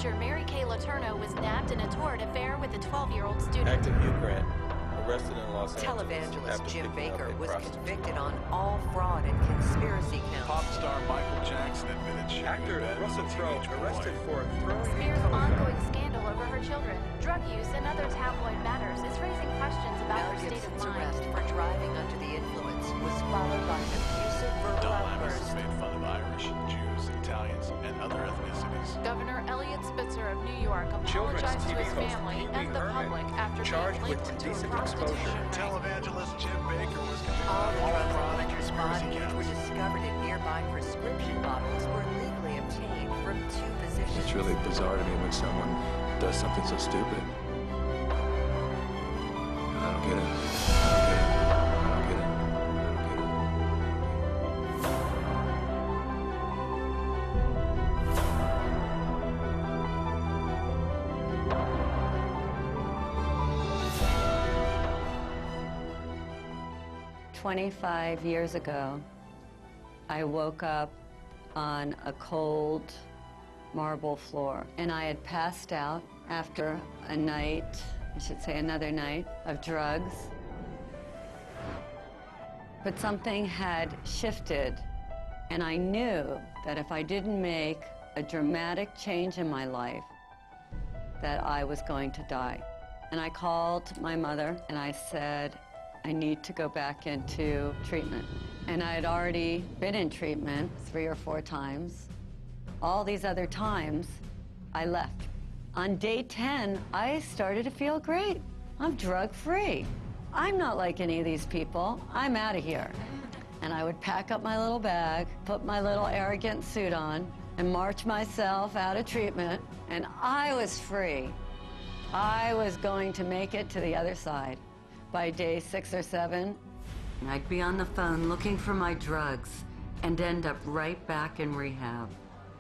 teacher Mary Kay Letourneau was nabbed in a torrid affair with a 12-year-old student. Active Hugh Grant, arrested in Los Angeles. Televangelist Jim Baker was convicted on all fraud and conspiracy counts. Pop star Michael Jackson admitted sharing Actor a bed with Russell his Crowe teenage arrested boy. for throwing Spears' a telephone. ongoing scandal over her children, drug use, and other tabloid matters is raising questions about Mel her state of Gibson's mind. arrest for driving under the influence was followed by an abusive verbal Don Imus outburst. has made fun of Irish, Jews, Italians, and other ethnicities. Governor Elliot Spitzer of New York Children's apologized to TV his host family Pee Wee and the Herman public after charged being with labeled to a indecent prostitution exposure. ring. Televangelist Jim Baker was convicted All the of drugs fraud in and Baker's conspiracy body, which were counts. discovered in nearby prescription bottles, were legally obtained from two physicians. It's really bizarre to me when someone does something so stupid. I don't get it. I don't get it. I don't get it. 25 years ago, I woke up on a cold marble floor, and I had passed out after a night, I should say another night, of drugs. But something had shifted, and I knew that if I didn't make a dramatic change in my life, that I was going to die. And I called my mother, and I said, I need to go back into treatment. And I had already been in treatment 3 or 4 times. All these other times, I left. On day 10, I started to feel great. I'm drug-free. I'm not like any of these people. I'm out of here. And I would pack up my little bag, put my little arrogant suit on, and march myself out of treatment, and I was free. I was going to make it to the other side. By day 6 or 7, I'd be on the phone looking for my drugs and end up right back in rehab.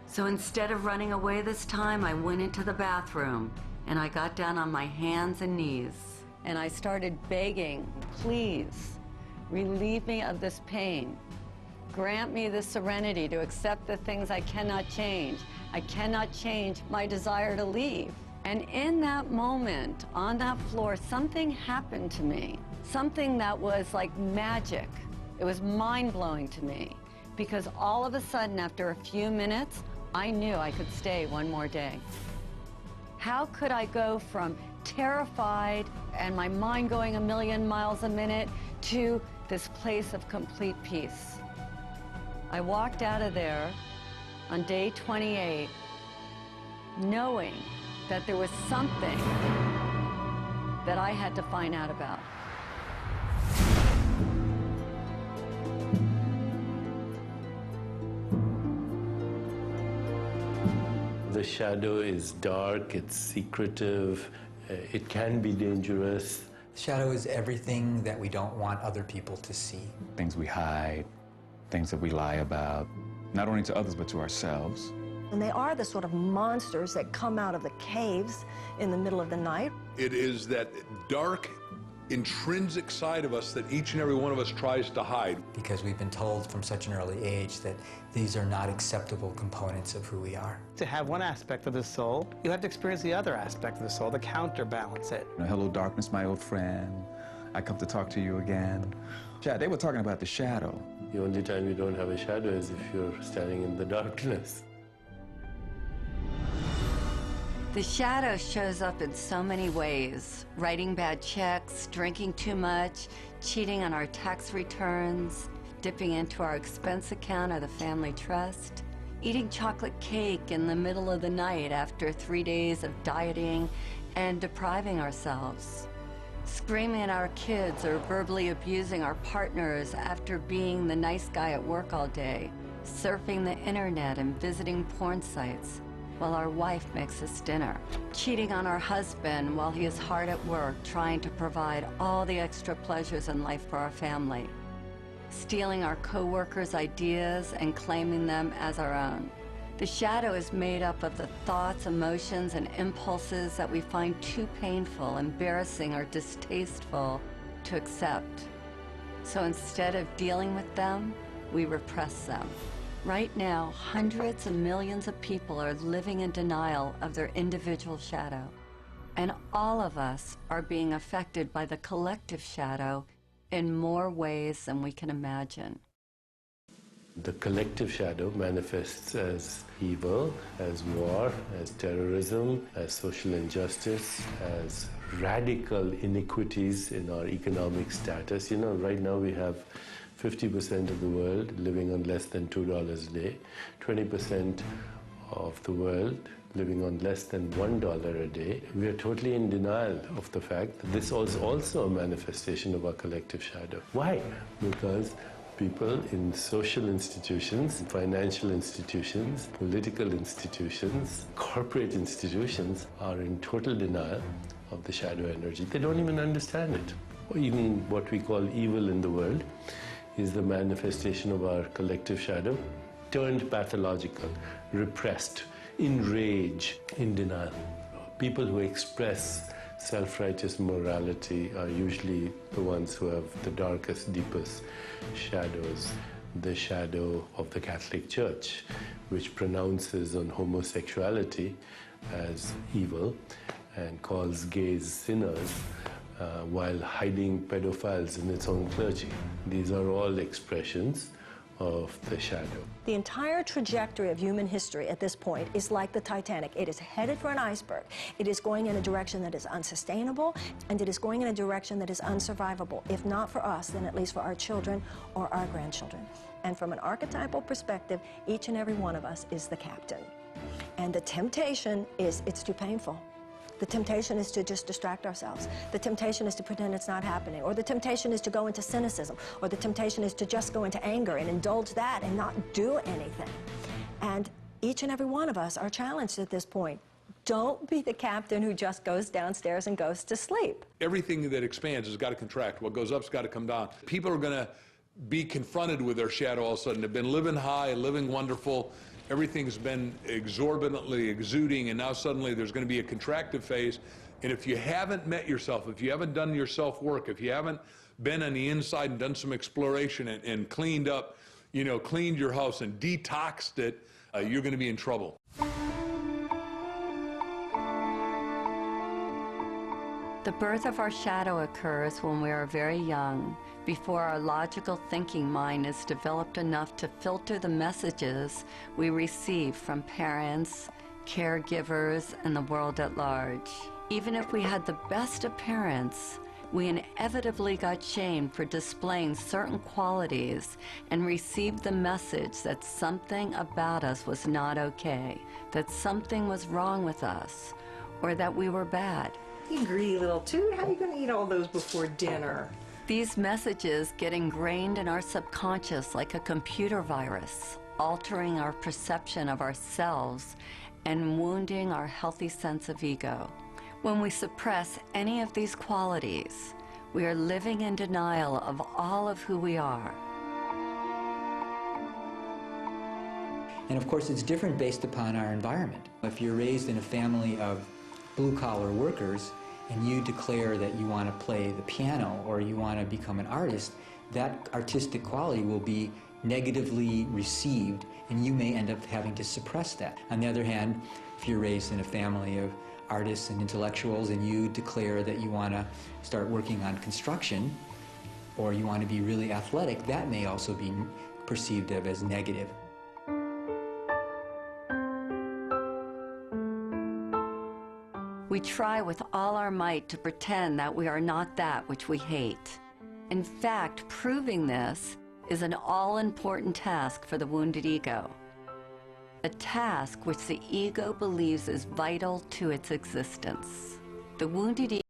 So instead of running away this time, I went into the bathroom and I got down on my hands and knees and I started begging, please, relieve me of this pain. Grant me the serenity to accept the things I cannot change. I cannot change my desire to leave. And in that moment, on that floor, something happened to me. Something that was like magic. It was mind-blowing to me. Because all of a sudden, after a few minutes, I knew I could stay one more day. How could I go from terrified and my mind going a million miles a minute to this place of complete peace? I walked out of there on day 28, knowing that there was something that I had to find out about. The shadow is dark, it's secretive, it can be dangerous. Shadow is everything that we don't want other people to see. Things we hide, things that we lie about, not only to others, but to ourselves. And they are the sort of monsters that come out of the caves in the middle of the night. It is that dark, intrinsic side of us that each and every one of us tries to hide. Because we've been told from such an early age that these are not acceptable components of who we are. To have one aspect of the soul, you have to experience the other aspect of the soul to counterbalance it. Hello, darkness, my old friend. I come to talk to you again. Chad, they were talking about the shadow. The only time you don't have a shadow is if you're standing in the darkness. The shadow shows up in so many ways. Writing bad checks, drinking too much, cheating on our tax returns, dipping into our expense account or the family trust, eating chocolate cake in the middle of the night after 3 days of dieting and depriving ourselves, screaming at our kids or verbally abusing our partners after being the nice guy at work all day, surfing the internet and visiting porn sites while our wife makes us dinner, cheating on our husband while he is hard at work trying to provide all the extra pleasures in life for our family, stealing our co-workers' ideas and claiming them as our own. The shadow is made up of the thoughts, emotions, and impulses that we find too painful, embarrassing, or distasteful to accept. So instead of dealing with them, we repress them. Right now, hundreds of millions of people are living in denial of their individual shadow. And all of us are being affected by the collective shadow in more ways than we can imagine. The collective shadow manifests as evil, as war, as terrorism, as social injustice, as radical inequities in our economic status. You know, right now we have 50% of the world living on less than $2 a day, 20% of the world living on less than $1 a day. We are totally in denial of the fact that this is also a manifestation of our collective shadow. Why? Because people in social institutions, financial institutions, political institutions, corporate institutions are in total denial of the shadow energy. They don't even understand it. Or even what we call evil in the world is the manifestation of our collective shadow, turned pathological, repressed, in rage, in denial. People who express self-righteous morality are usually the ones who have the darkest, deepest shadows. The shadow of the Catholic Church, which pronounces on homosexuality as evil and calls gays sinners, while hiding pedophiles in its own clergy. These are all expressions of the shadow. The entire trajectory of human history at this point is like the Titanic. It is headed for an iceberg. It is going in a direction that is unsustainable, and it is going in a direction that is unsurvivable. If not for us, then at least for our children or our grandchildren. And from an archetypal perspective, each and every one of us is the captain. And the temptation is, it's too painful. The temptation is to just distract ourselves. The temptation is to pretend it's not happening. Or the temptation is to go into cynicism. Or the temptation is to just go into anger and indulge that and not do anything. And each and every one of us are challenged at this point. Don't be the captain who just goes downstairs and goes to sleep. Everything that expands has got to contract. What goes up's got to come down. People are going to be confronted with their shadow all of a sudden. They've been living high, living wonderful. Everything's been exorbitantly exuding, and now suddenly there's going to be a contractive phase. And if you haven't met yourself, if you haven't done your self-work, if you haven't been on the inside and done some exploration and cleaned up, you know, cleaned your house and detoxed it, you're going to be in trouble. The birth of our shadow occurs when we are very young, before our logical thinking mind is developed enough to filter the messages we receive from parents, caregivers, and the world at large. Even if we had the best of parents, we inevitably got shamed for displaying certain qualities and received the message that something about us was not okay, that something was wrong with us, or that we were bad. You greedy little toot, how are you going to eat all those before dinner? These messages get ingrained in our subconscious like a computer virus, altering our perception of ourselves and wounding our healthy sense of ego. When we suppress any of these qualities, we are living in denial of all of who we are. And of course, it's different based upon our environment. If you're raised in a family of blue-collar workers, and you declare that you want to play the piano or you want to become an artist, that artistic quality will be negatively received, and you may end up having to suppress that. On the other hand, if you're raised in a family of artists and intellectuals and you declare that you want to start working on construction or you want to be really athletic, that may also be perceived of as negative. We try with all our might to pretend that we are not that which we hate. In fact, proving this is an all-important task for the wounded ego. A task which the ego believes is vital to its existence. The wounded ego